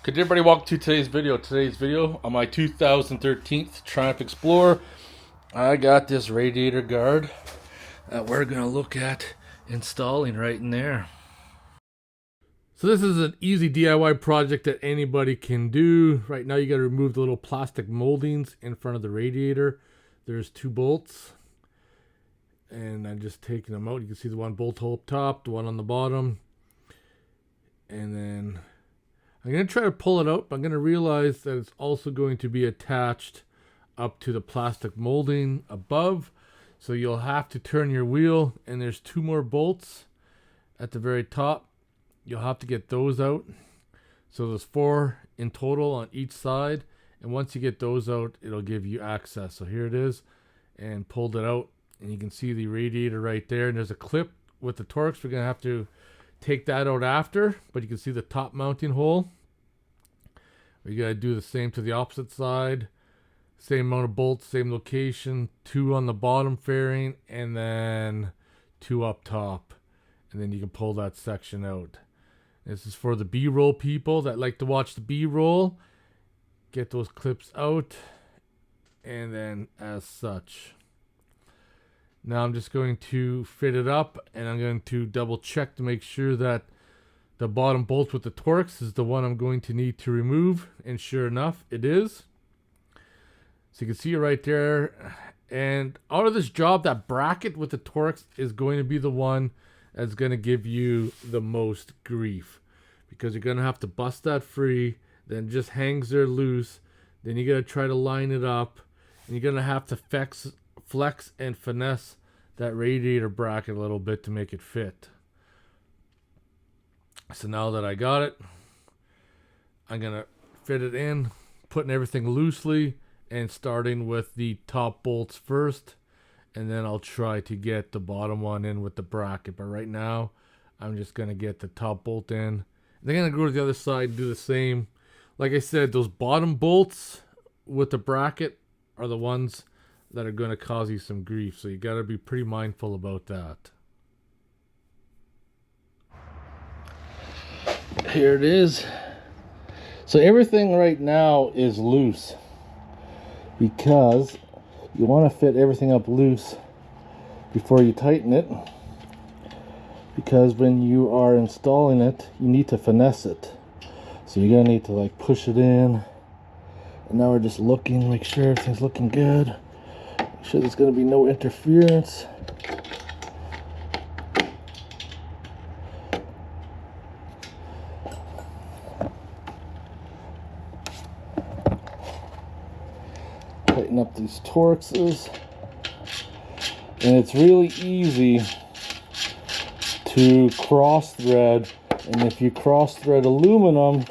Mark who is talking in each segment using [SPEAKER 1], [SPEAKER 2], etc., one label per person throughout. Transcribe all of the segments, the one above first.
[SPEAKER 1] Could everybody walk to today's video? Today's video on my 2013 Triumph Explorer, I got this radiator guard that we're going to look at installing right in there.
[SPEAKER 2] So this is an easy DIY project that anybody can do. Right now you got to remove the little plastic moldings in front of the radiator. There's 2 bolts. And I'm just taking them out. You can see the one bolt hole up top, the one on the bottom. And then I'm going to try to pull it out, but I'm going to realize that it's also going to be attached up to the plastic molding above. So you'll have to turn your wheel, and there's 2 more bolts at the very top. You'll have to get those out. So there's 4 in total on each side. And once you get those out, it'll give you access. So here it is, and pulled it out. And you can see the radiator right there. And there's a clip with the Torx. We're going to have to take that out after. But you can see the top mounting hole. We got to do the same to the opposite side. Same amount of bolts, same location. 2 on the bottom fairing. And then 2 up top. And then you can pull that section out. This is for the B-roll people that like to watch the B-roll. Get those clips out. And then as such. Now I'm just going to fit it up, and I'm going to double check to make sure that the bottom bolt with the Torx is the one I'm going to need to remove, and sure enough it is. So you can see it right there, and out of this job, that bracket with the Torx is going to be the one that's going to give you the most grief, because you're going to have to bust that free, then it just hangs there loose, then you got to try to line it up, and you're going to have to flex and finesse that radiator bracket a little bit to make it fit. So now that I got it, I'm gonna fit it in, putting everything loosely and starting with the top bolts first, and then I'll try to get the bottom one in with the bracket. But right now I'm just gonna get the top bolt in. They're gonna go to the other side and do the same. Like I said, those bottom bolts with the bracket are the ones that are going to cause you some grief. So you got to be pretty mindful about that.
[SPEAKER 1] Here it is. So everything right now is loose, because you want to fit everything up loose before you tighten it, because when you are installing it, you need to finesse it. So you're going to need to like push it in. And now we're just looking, make sure everything's looking good. Make sure there's going to be no interference. Tighten up these Torxes. And it's really easy to cross thread. And if you cross thread aluminum,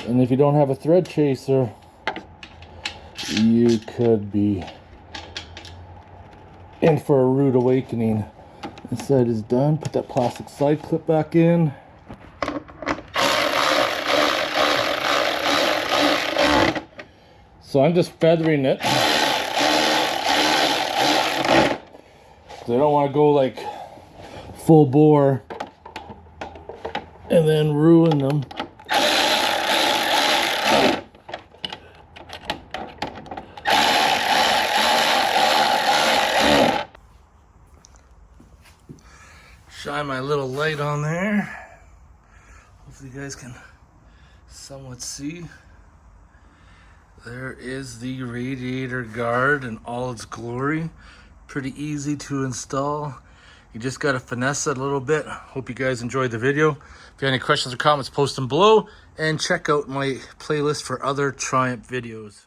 [SPEAKER 1] and if you don't have a thread chaser, you could be in for a rude awakening. This side is done. Put that plastic side clip back in. So I'm just feathering it, because I don't want to go like full bore and then ruin them. Shine my little light on there. Hopefully you guys can somewhat see. There is the radiator guard in all its glory. Pretty easy to install. You just got to finesse it a little bit. Hope you guys enjoyed the video. If you have any questions or comments, post them below. And check out my playlist for other Triumph videos.